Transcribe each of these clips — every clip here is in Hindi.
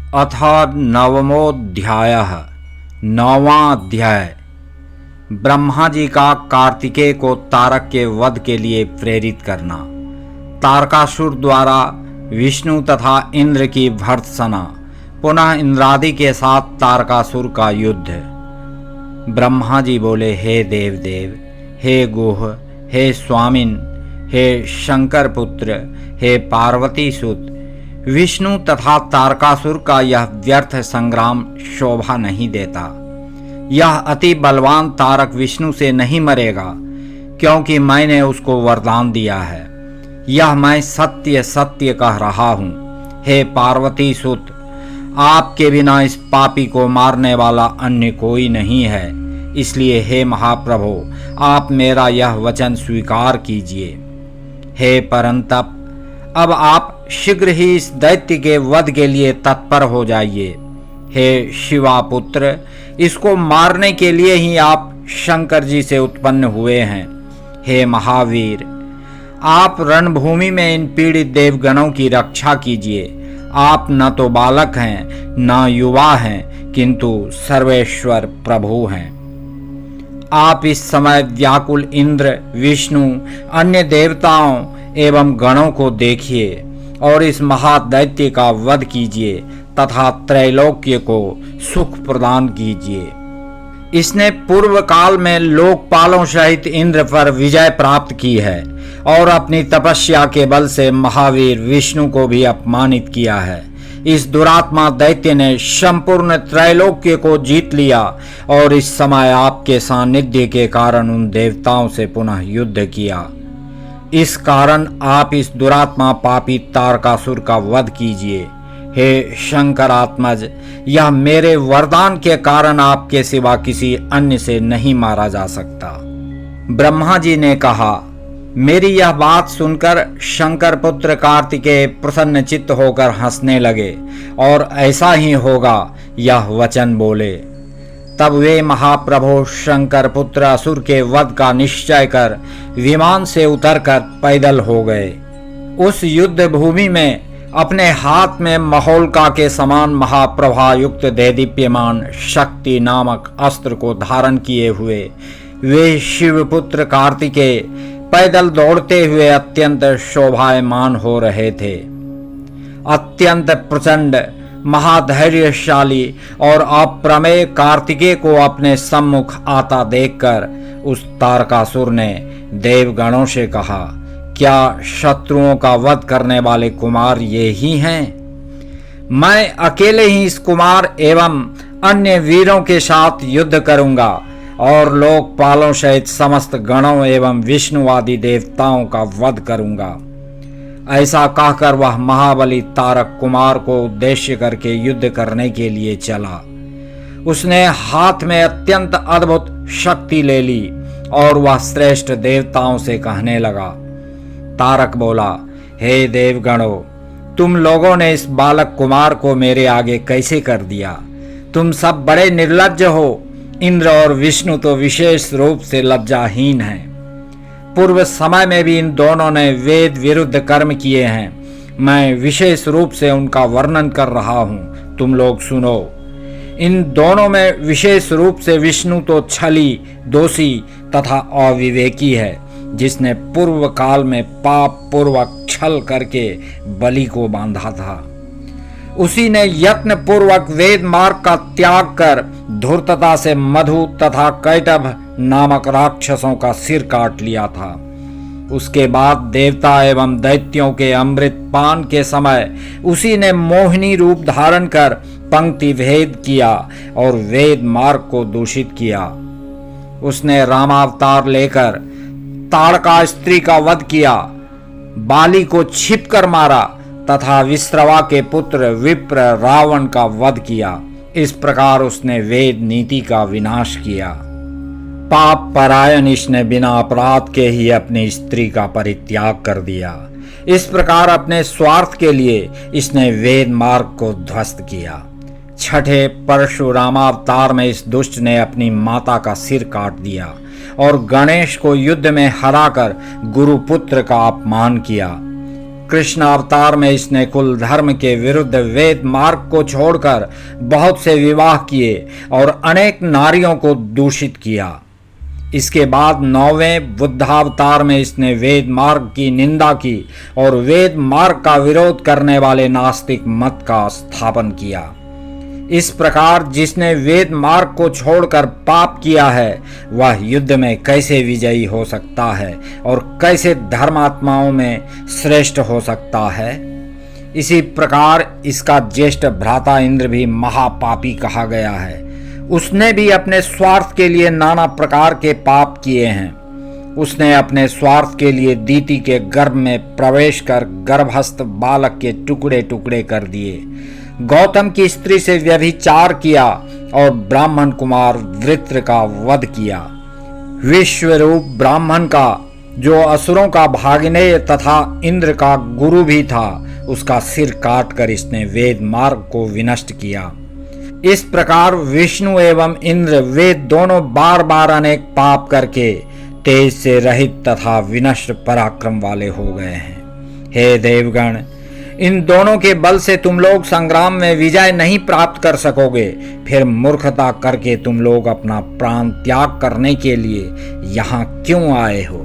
अथ नवमोऽध्यायः। नौवां अध्याय। ब्रह्मा जी का कार्तिकेय को तारक के वध के लिए प्रेरित करना। तारकासुर द्वारा विष्णु तथा इंद्र की भर्त्सना। पुनः इंद्रादि के साथ तारकासुर का युद्ध। ब्रह्मा जी बोले, हे देवदेव, हे गुह, हे स्वामिन, हे शंकर पुत्र, हे पार्वती सुत, विष्णु तथा तारकासुर का यह व्यर्थ संग्राम शोभा नहीं देता। यह अति बलवान तारक विष्णु से नहीं मरेगा, क्योंकि मैंने उसको वरदान दिया है। यह मैं सत्य सत्य कह रहा हूँ। हे पार्वती सुत, आपके बिना इस पापी को मारने वाला अन्य कोई नहीं है। इसलिए हे महाप्रभु, आप मेरा यह वचन स्वीकार कीजिए। हे परंतप, अब आप शीघ्र ही इस दैत्य के वध के लिए तत्पर हो जाइए। हे शिवापुत्र, इसको मारने के लिए ही आप शंकर जी से उत्पन्न हुए हैं। हे महावीर, आप रणभूमि में इन पीड़ित देवगणों की रक्षा कीजिए। आप न तो बालक हैं न युवा हैं, किंतु सर्वेश्वर प्रभु हैं। आप इस समय व्याकुल इंद्र, विष्णु, अन्य देवताओं एवं गणों को देखिए और इस महादैत्य का वध कीजिए तथा त्रैलोक्य को सुख प्रदान कीजिए। इसने पूर्व काल में लोकपालों सहित इंद्र पर विजय प्राप्त की है और अपनी तपस्या के बल से महावीर विष्णु को भी अपमानित किया है। इस दुरात्मा दैत्य ने संपूर्ण त्रैलोक्य को जीत लिया और इस समय आपके सानिध्य के कारण उन देवताओं से पुनः युद्ध किया। इस कारण आप इस दुरात्मा पापी तारकासुर का वध कीजिए। हे शंकरात्मज, यह मेरे वरदान के कारण आपके सिवा किसी अन्य से नहीं मारा जा सकता। ब्रह्मा जी ने कहा, मेरी यह बात सुनकर शंकर पुत्र कार्तिकेय प्रसन्न चित्त होकर हंसने लगे और ऐसा ही होगा यह वचन बोले। तब वे महाप्रभु शंकर पुत्र असुर के वध का निश्चय कर विमान से उतरकर पैदल हो गए। उस युद्ध भूमि में अपने हाथ में महोल्का के समान महाप्रभा युक्त देदीप्यमान शक्ति नामक अस्त्र को धारण किए हुए वे शिवपुत्र कार्तिकेय पैदल दौड़ते हुए अत्यंत शोभायमान हो रहे थे। अत्यंत प्रचंड, महाधैर्यशाली और अप्रमेय कार्तिकेय को अपने सम्मुख आता देखकर उस तारकासुर ने देवगणों से कहा, क्या शत्रुओं का वध करने वाले कुमार ये ही हैं? मैं अकेले ही इस कुमार एवं अन्य वीरों के साथ युद्ध करूंगा और लोकपालों सहित समस्त गणों एवं विष्णुवादी देवताओं का वध करूंगा। ऐसा कहकर वह महाबली तारक कुमार को उद्देश्य करके युद्ध करने के लिए चला। उसने हाथ में अत्यंत अद्भुत शक्ति ले ली और वह श्रेष्ठ देवताओं से कहने लगा। तारक बोला, हे देवगणों, तुम लोगों ने इस बालक कुमार को मेरे आगे कैसे कर दिया? तुम सब बड़े निर्लज्ज हो। इंद्र और विष्णु तो विशेष रूप से लज्जाहीन हैं। पूर्व समय में भी इन दोनों ने वेद विरुद्ध कर्म किए हैं। मैं विशेष रूप से उनका वर्णन कर रहा हूँ, तुम लोग सुनो। इन दोनों में विशेष रूप से विष्णु तो छली, दोषी तथा अविवेकी है, जिसने पूर्व काल में पाप पूर्वक छल करके बलि को बांधा था। उसी ने यत्न पूर्वक वेद मार्ग का त्याग कर धूर्तता से मधु तथा कैटभ नामक राक्षसों का सिर काट लिया था। उसके बाद देवता एवं दैत्यों के अमृत पान के समय उसी ने मोहिनी रूप धारण कर पंक्ति भेद किया और वेद मार्ग को दूषित किया। उसने रामावतार लेकर ताड़का स्त्री का वध किया, बाली को छिप कर मारा तथा विश्रवा के पुत्र विप्र रावण का वध किया। इस प्रकार उसने वेद नीति का विनाश किया। पाप परायण इसने बिना अपराध के ही अपनी स्त्री का परित्याग कर दिया। इस प्रकार अपने स्वार्थ के लिए इसने वेद मार्ग को ध्वस्त किया। छठे परशुरामावतार में इस दुष्ट ने अपनी माता का सिर काट दिया और गणेश को युद्ध में हराकर गुरुपुत्र का अपमान किया। कृष्ण अवतार में इसने कुल धर्म के विरुद्ध वेद मार्ग को छोड़कर बहुत से विवाह किए और अनेक नारियों को दूषित किया। इसके बाद 9वें बुद्धावतार में इसने वेद मार्ग की निंदा की और वेद मार्ग का विरोध करने वाले नास्तिक मत का स्थापन किया। इस प्रकार जिसने वेद मार्ग को छोड़कर पाप किया है वह युद्ध में कैसे विजयी हो सकता है और कैसे धर्मात्माओं में श्रेष्ठ हो सकता है। इसी प्रकार इसका ज्येष्ठ भ्राता इंद्र भी महापापी कहा गया है। उसने भी अपने स्वार्थ के लिए नाना प्रकार के पाप किए हैं। उसने अपने स्वार्थ के लिए दीति के गर्भ में प्रवेश कर गर्भस्थ बालक के टुकड़े टुकड़े कर दिए, गौतम की स्त्री से व्यभिचार किया और ब्राह्मण कुमार वृत्र का वध किया। विश्वरूप ब्राह्मण का, जो असुरों का भागनेय तथा इंद्र का गुरु भी था, उसका सिर काटकर इसने वेद मार्ग को विनष्ट किया। इस प्रकार विष्णु एवं इंद्र वे दोनों बार बार अनेक पाप करके तेज से रहित तथा विनष्ट पराक्रम वाले हो गए हैं। हे देवगण, इन दोनों के बल से तुम लोग संग्राम में विजय नहीं प्राप्त कर सकोगे। फिर मूर्खता करके तुम लोग अपना प्राण त्याग करने के लिए यहाँ क्यों आए हो?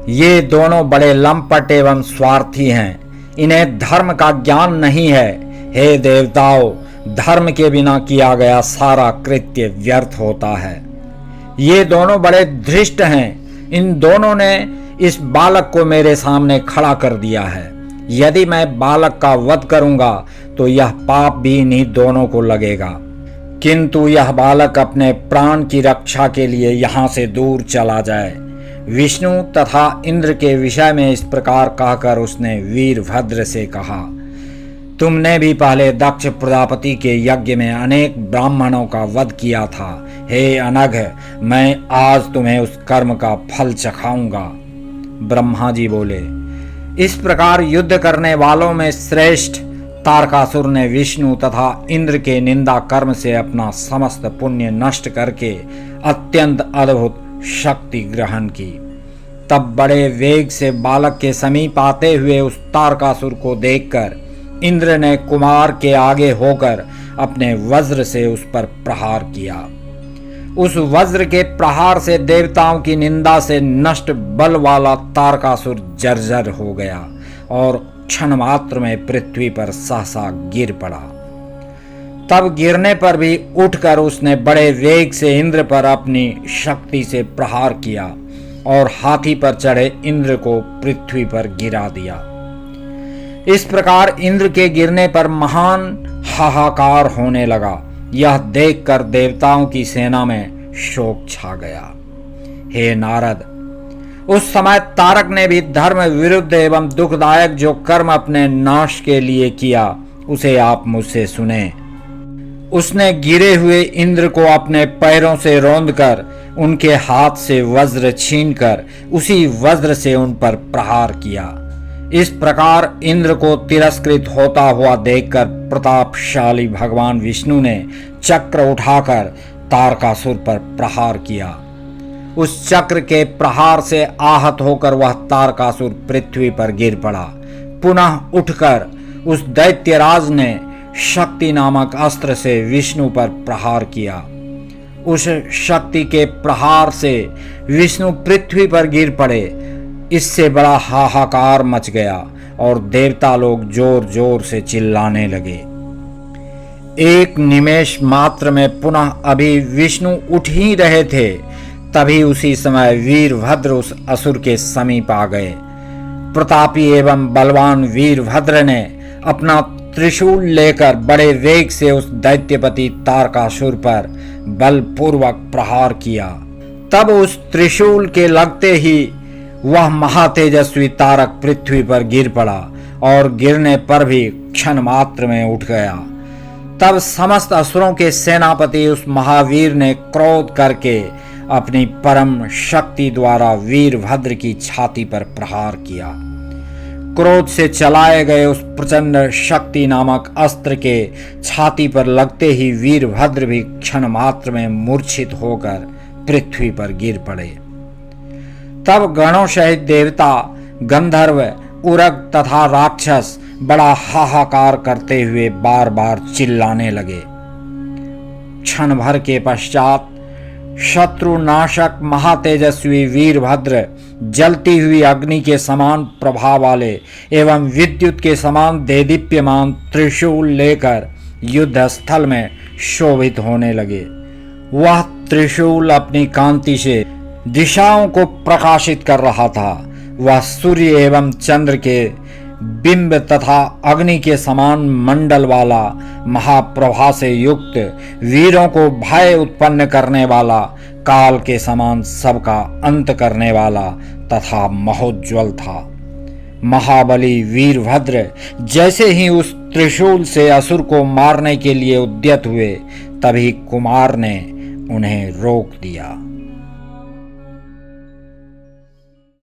ये दोनों बड़े लंपट एवं स्वार्थी हैं। इन्हें धर्म का ज्ञान नहीं है। हे देवताओं, धर्म के बिना किया गया सारा कृत्य व्यर्थ होता है। ये दोनों बड़े धृष्ट हैं। इन दोनों ने इस बालक को मेरे सामने खड़ा कर दिया है। यदि मैं बालक का वध करूंगा तो यह पाप भी इन्हीं दोनों को लगेगा, किंतु यह बालक अपने प्राण की रक्षा के लिए यहाँ से दूर चला जाए। विष्णु तथा इंद्र के विषय में इस प्रकार कहकर उसने वीरभद्र से कहा, तुमने भी पहले दक्ष प्रजापति के यज्ञ में अनेक ब्राह्मणों का वध किया था। हे अनघ, मैं आज तुम्हें उस कर्म का फल चखाऊंगा। ब्रह्मा जी बोले, इस प्रकार युद्ध करने वालों में श्रेष्ठ तारकासुर ने विष्णु तथा इंद्र के निंदा कर्म से अपना समस्त पुण्य नष्ट करके अत्यंत अद्भुत शक्ति ग्रहण की। तब बड़े वेग से बालक के समीप आते हुए उस तारकासुर को देखकर इंद्र ने कुमार के आगे होकर अपने वज्र से उस पर प्रहार किया। उस वज्र के प्रहार से देवताओं की निंदा से नष्ट बल वाला तारकासुर जर्जर हो गया और क्षण मात्र में पृथ्वी पर सहसा गिर पड़ा। तब गिरने पर भी उठकर उसने बड़े वेग से इंद्र पर अपनी शक्ति से प्रहार किया और हाथी पर चढ़े इंद्र को पृथ्वी पर गिरा दिया। इस प्रकार इंद्र के गिरने पर महान हाहाकार होने लगा। यह देखकर देवताओं की सेना में शोक छा गया। हे नारद, उस समय तारक ने भी धर्म विरुद्ध एवं दुखदायक जो कर्म अपने नाश के लिए किया उसे आप मुझसे सुने। उसने गिरे हुए इंद्र को अपने पैरों से रौंदकर उनके हाथ से वज्र छीनकर उसी वज्र से उन पर प्रहार किया। इस प्रकार इंद्र को तिरस्कृत होता हुआ देखकर प्रतापशाली भगवान विष्णु ने चक्र उठाकर तारकासुर पर प्रहार किया। उस चक्र के प्रहार से आहत होकर वह तारकासुर पृथ्वी पर गिर पड़ा। पुनः उठकर उस दैत्यराज ने शक्ति नामक अस्त्र से विष्णु पर प्रहार किया। उस शक्ति के प्रहार से विष्णु पृथ्वी पर गिर पड़े। इससे बड़ा हाहाकार मच गया और देवता लोग जोर जोर से चिल्लाने लगे। एक निमेष मात्र में पुनः अभी विष्णु उठ ही रहे थे, तभी उसी समय वीरभद्र उस असुर के समीप आ गए। प्रतापी एवं बलवान वीरभद्र ने अपना त्रिशूल लेकर बड़े वेग से उस दैत्यपति तारकासुर पर बलपूर्वक प्रहार किया। तब उस त्रिशूल के लगते ही वह महातेजस्वी तारक पृथ्वी पर गिर पड़ा और गिरने पर भी क्षण मात्र में उठ गया। तब समस्त असुरों के सेनापति उस महावीर ने क्रोध करके अपनी परम शक्ति द्वारा वीरभद्र की छाती पर प्रहार किया। क्रोध से चलाए गए उस प्रचंड शक्ति नामक अस्त्र के छाती पर लगते ही वीरभद्र भी क्षण मात्र में मूर्छित होकर पृथ्वी पर गिर पड़े। तब गणों सहित देवता, गंधर्व, उरग तथा राक्षस बड़ा हाहाकार करते हुए बार बार चिल्लाने लगे। क्षण भर के पश्चात शत्रुनाशक महातेजस्वी वीरभद्र जलती हुई अग्नि के समान प्रभाव वाले एवं विद्युत के समान देदीप्यमान त्रिशूल लेकर युद्ध स्थल में शोभित होने लगे। वह त्रिशूल अपनी कांति से दिशाओं को प्रकाशित कर रहा था। वह सूर्य एवं चंद्र के बिंब तथा अग्नि के समान मंडल वाला, महाप्रभा से युक्त, वीरों को भय उत्पन्न करने वाला, काल के समान सबका अंत करने वाला तथा महोज्वल था। महाबली वीरभद्र जैसे ही उस त्रिशूल से असुर को मारने के लिए उद्यत हुए, तभी कुमार ने उन्हें रोक दिया।